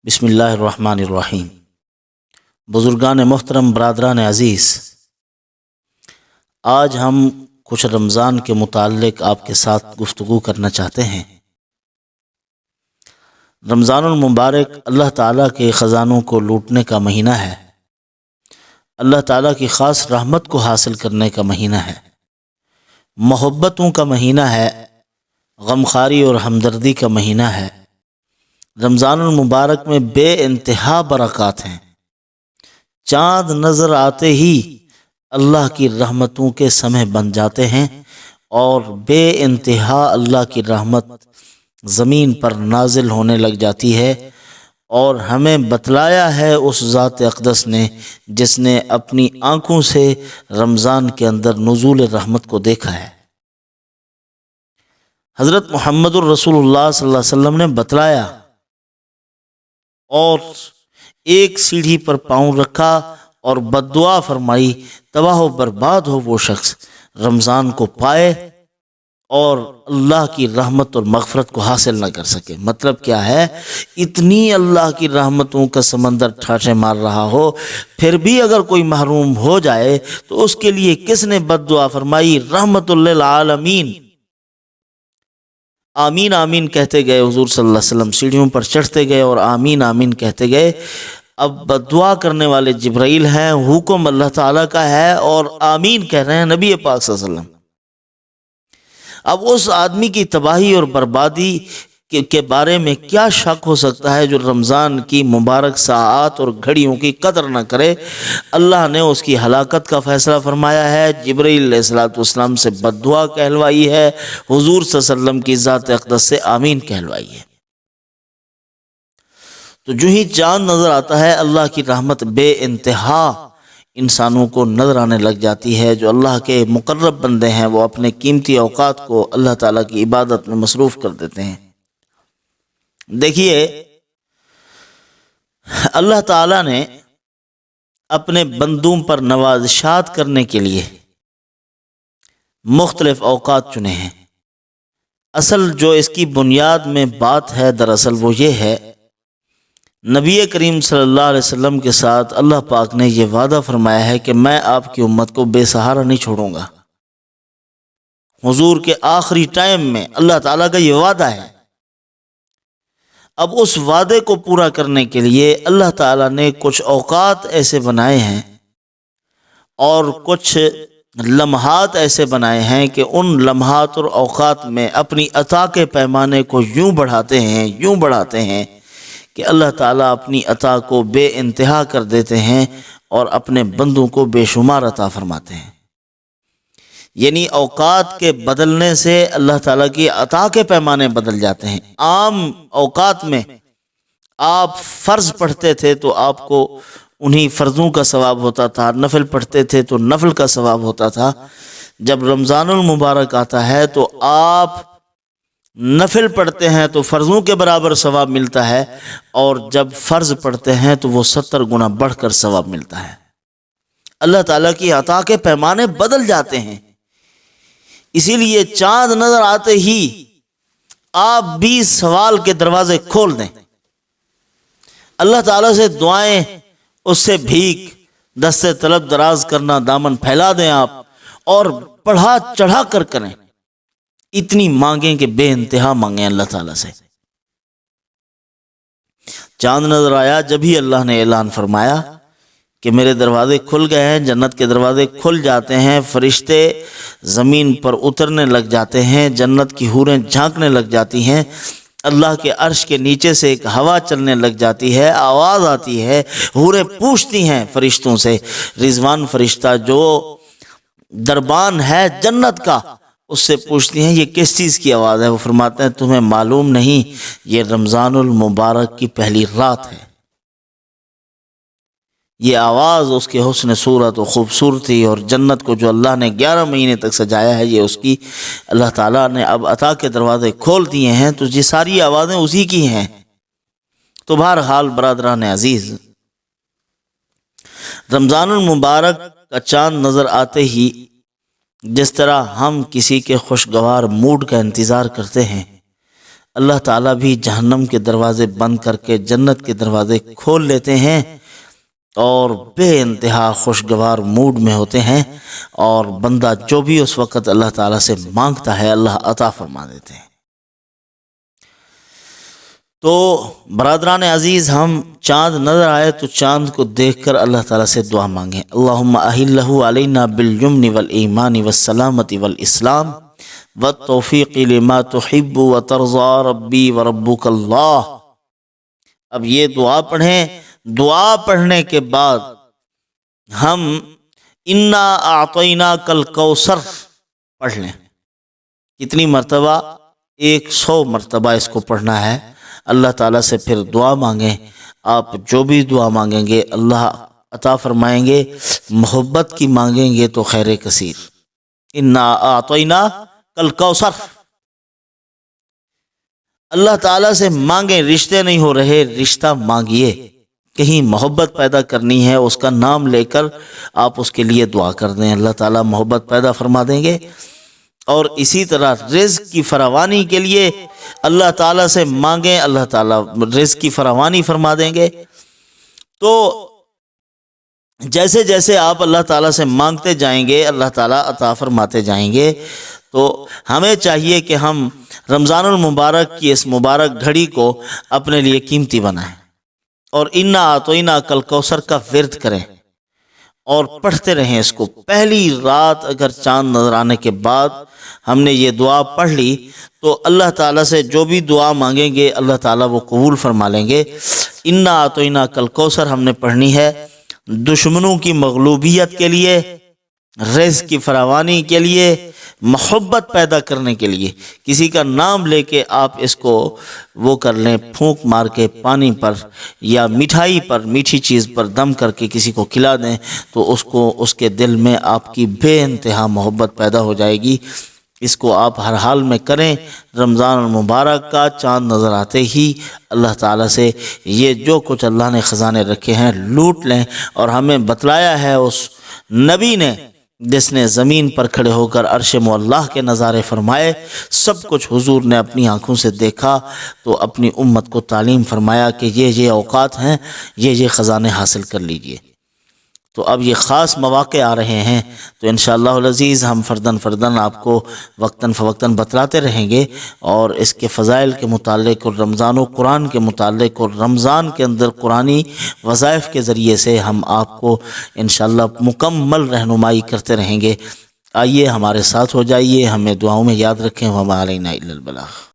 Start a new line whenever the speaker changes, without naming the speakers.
بسم اللہ الرحمن الرحیم۔ بزرگان محترم، برادران عزیز، آج ہم کچھ رمضان کے متعلق آپ کے ساتھ گفتگو کرنا چاہتے ہیں۔ رمضان المبارک اللہ تعالیٰ کے خزانوں کو لوٹنے کا مہینہ ہے، اللہ تعالیٰ کی خاص رحمت کو حاصل کرنے کا مہینہ ہے، محبتوں کا مہینہ ہے، غمخواری اور ہمدردی کا مہینہ ہے۔ رمضان المبارک میں بے انتہا برکات ہیں۔ چاند نظر آتے ہی اللہ کی رحمتوں کے سمے بن جاتے ہیں اور بے انتہا اللہ کی رحمت زمین پر نازل ہونے لگ جاتی ہے، اور ہمیں بتلایا ہے اس ذات اقدس نے جس نے اپنی آنکھوں سے رمضان کے اندر نزول رحمت کو دیکھا ہے۔ حضرت محمد الرسول اللہ صلی اللہ علیہ وسلم نے بتلایا اور ایک سیڑھی پر پاؤں رکھا اور بددعا فرمائی، تباہ و برباد ہو وہ شخص رمضان کو پائے اور اللہ کی رحمت اور مغفرت کو حاصل نہ کر سکے۔ مطلب کیا ہے؟ اتنی اللہ کی رحمتوں کا سمندر ٹھاٹھے مار رہا ہو، پھر بھی اگر کوئی محروم ہو جائے تو اس کے لیے کس نے بددعا فرمائی؟ رحمت للعالمین۔ آمین آمین کہتے گئے، حضور صلی اللہ علیہ وسلم سیڑھیوں پر چڑھتے گئے اور آمین آمین کہتے گئے۔ اب بددعا کرنے والے جبرائیل ہیں، حکم اللہ تعالیٰ کا ہے، اور آمین کہہ رہے ہیں نبی پاک صلی اللہ علیہ وسلم۔ اب اس آدمی کی تباہی اور بربادی کے بارے میں کیا شک ہو سکتا ہے جو رمضان کی مبارک ساعات اور گھڑیوں کی قدر نہ کرے؟ اللہ نے اس کی ہلاکت کا فیصلہ فرمایا ہے، جبرائیل علیہ السلام سے بددعا کہلوائی ہے، حضور صلی اللہ علیہ وسلم کی ذات اقدس سے آمین کہلوائی ہے۔ تو جو ہی چاند نظر آتا ہے اللہ کی رحمت بے انتہا انسانوں کو نظر آنے لگ جاتی ہے۔ جو اللہ کے مقرب بندے ہیں وہ اپنے قیمتی اوقات کو اللہ تعالیٰ کی عبادت میں مصروف کر دیتے ہیں۔ دیکھیے، اللہ تعالیٰ نے اپنے بندوں پر نوازشات کرنے کے لیے مختلف اوقات چنے ہیں۔ اصل جو اس کی بنیاد میں بات ہے دراصل وہ یہ ہے، نبی کریم صلی اللہ علیہ وسلم کے ساتھ اللہ پاک نے یہ وعدہ فرمایا ہے کہ میں آپ کی امت کو بے سہارا نہیں چھوڑوں گا۔ حضور کے آخری ٹائم میں اللہ تعالیٰ کا یہ وعدہ ہے۔ اب اس وعدے کو پورا کرنے کے لیے اللہ تعالیٰ نے کچھ اوقات ایسے بنائے ہیں اور کچھ لمحات ایسے بنائے ہیں کہ ان لمحات اور اوقات میں اپنی عطا کے پیمانے کو یوں بڑھاتے ہیں کہ اللہ تعالیٰ اپنی عطا کو بے انتہا کر دیتے ہیں اور اپنے بندوں کو بے شمار عطا فرماتے ہیں۔ یعنی اوقات کے بدلنے سے اللہ تعالیٰ کی عطا کے پیمانے بدل جاتے ہیں۔ عام اوقات میں آپ فرض پڑھتے تھے تو آپ کو انہی فرضوں کا ثواب ہوتا تھا، نفل پڑھتے تھے تو نفل کا ثواب ہوتا تھا۔ جب رمضان المبارک آتا ہے تو آپ نفل پڑھتے ہیں تو فرضوں کے برابر ثواب ملتا ہے، اور جب فرض پڑھتے ہیں تو وہ 70 گنا بڑھ کر ثواب ملتا ہے۔ اللہ تعالیٰ کی عطا کے پیمانے بدل جاتے ہیں۔ اسی لیے چاند نظر آتے ہی آپ بھی سوال کے دروازے کھول دیں، اللہ تعالیٰ سے دعائیں، اس سے بھیک، دستے طلب دراز کرنا، دامن پھیلا دیں آپ، اور بڑھا چڑھا کر کریں، اتنی مانگیں کہ بے انتہا مانگیں اللہ تعالیٰ سے۔ چاند نظر آیا جب ہی اللہ نے اعلان فرمایا کہ میرے دروازے کھل گئے ہیں، جنت کے دروازے کھل جاتے ہیں، فرشتے زمین پر اترنے لگ جاتے ہیں، جنت کی حوریں جھانکنے لگ جاتی ہیں، اللہ کے عرش کے نیچے سے ایک ہوا چلنے لگ جاتی ہے، آواز آتی ہے، حوریں پوچھتی ہیں فرشتوں سے، رضوان فرشتہ جو دربان ہے جنت کا، اس سے پوچھتی ہیں یہ کس چیز کی آواز ہے؟ وہ فرماتے ہیں تمہیں معلوم نہیں، یہ رمضان المبارک کی پہلی رات ہے۔ یہ آواز اس کے حسن صورت و خوبصورتی اور جنت کو جو اللہ نے 11 مہینے تک سجایا ہے، یہ اس کی اللہ تعالیٰ نے اب عطا کے دروازے کھول دیے ہیں، تو یہ ساری آوازیں اسی کی ہیں۔ تو بہرحال برادران عزیز، رمضان المبارک کا چاند نظر آتے ہی جس طرح ہم کسی کے خوشگوار موڈ کا انتظار کرتے ہیں، اللہ تعالیٰ بھی جہنم کے دروازے بند کر کے جنت کے دروازے کھول لیتے ہیں اور بے انتہا خوشگوار موڈ میں ہوتے ہیں، اور بندہ جو بھی اس وقت اللہ تعالیٰ سے مانگتا ہے اللہ عطا فرما دیتے ہیں۔ تو برادران عزیز، ہم چاند نظر آئے تو چاند کو دیکھ کر اللہ تعالیٰ سے دعا مانگیں، اللہم اہلہ علینا بالیمن والایمان والسلامت والاسلام والتوفیق لما تحب وترضى ربی وربک اللہ۔ اب یہ دعا پڑھیں، دعا پڑھنے کے بعد ہم انا اعطیناک الکوثر پڑھ لیں۔ کتنی مرتبہ؟ 100 مرتبہ اس کو پڑھنا ہے۔ اللہ تعالیٰ سے پھر دعا مانگیں، آپ جو بھی دعا مانگیں گے اللہ عطا فرمائیں گے، محبت کی مانگیں گے تو خیر کثیر۔ انا اعطیناک الکوثر، اللہ تعالیٰ سے مانگیں، رشتے نہیں ہو رہے رشتہ مانگیے، کہیں محبت پیدا کرنی ہے اس کا نام لے کر آپ اس کے لیے دعا کر دیں، اللہ تعالیٰ محبت پیدا فرما دیں گے۔ اور اسی طرح رزق کی فراوانی کے لیے اللہ تعالیٰ سے مانگیں، اللہ تعالیٰ رزق کی فراوانی فرما دیں گے۔ تو جیسے جیسے آپ اللہ تعالیٰ سے مانگتے جائیں گے اللہ تعالیٰ عطا فرماتے جائیں گے۔ تو ہمیں چاہیے کہ ہم رمضان المبارک کی اس مبارک گھڑی کو اپنے لیے قیمتی بنائیں اور انا اعطیناک الکوثر کا ورد کریں اور پڑھتے رہیں اس کو۔ پہلی رات اگر چاند نظر آنے کے بعد ہم نے یہ دعا پڑھ لی تو اللہ تعالیٰ سے جو بھی دعا مانگیں گے اللہ تعالیٰ وہ قبول فرما لیں گے۔ انا اعطیناک الکوثر ہم نے پڑھنی ہے دشمنوں کی مغلوبیت کے لیے، رزق کی فراوانی کے لیے، محبت پیدا کرنے کے لیے۔ کسی کا نام لے کے آپ اس کو وہ کر لیں، پھونک مار کے پانی پر یا مٹھائی پر، میٹھی چیز پر دم کر کے کسی کو کھلا دیں تو اس کو اس کے دل میں آپ کی بے انتہا محبت پیدا ہو جائے گی۔ اس کو آپ ہر حال میں کریں۔ رمضان المبارک کا چاند نظر آتے ہی اللہ تعالیٰ سے یہ جو کچھ اللہ نے خزانے رکھے ہیں لوٹ لیں، اور ہمیں بتلایا ہے اس نبی نے جس نے زمین پر کھڑے ہو کر عرش معلیٰ کے نظارے فرمائے، سب کچھ حضور نے اپنی آنکھوں سے دیکھا، تو اپنی امت کو تعلیم فرمایا کہ یہ اوقات ہیں، یہ خزانے حاصل کر لیجئے۔ تو اب یہ خاص مواقع آ رہے ہیں تو انشاءاللہ العزیز ہم فرداً آپ کو وقتاً فوقتاً بتلاتے رہیں گے، اور اس کے فضائل کے متعلق اور رمضان و قرآن کے متعلق اور رمضان کے اندر قرآنی وظائف کے ذریعے سے ہم آپ کو انشاءاللہ مکمل رہنمائی کرتے رہیں گے۔ آئیے ہمارے ساتھ ہو جائیے، ہمیں دعاؤں میں یاد رکھیں۔ وما علینا الا البلاغ۔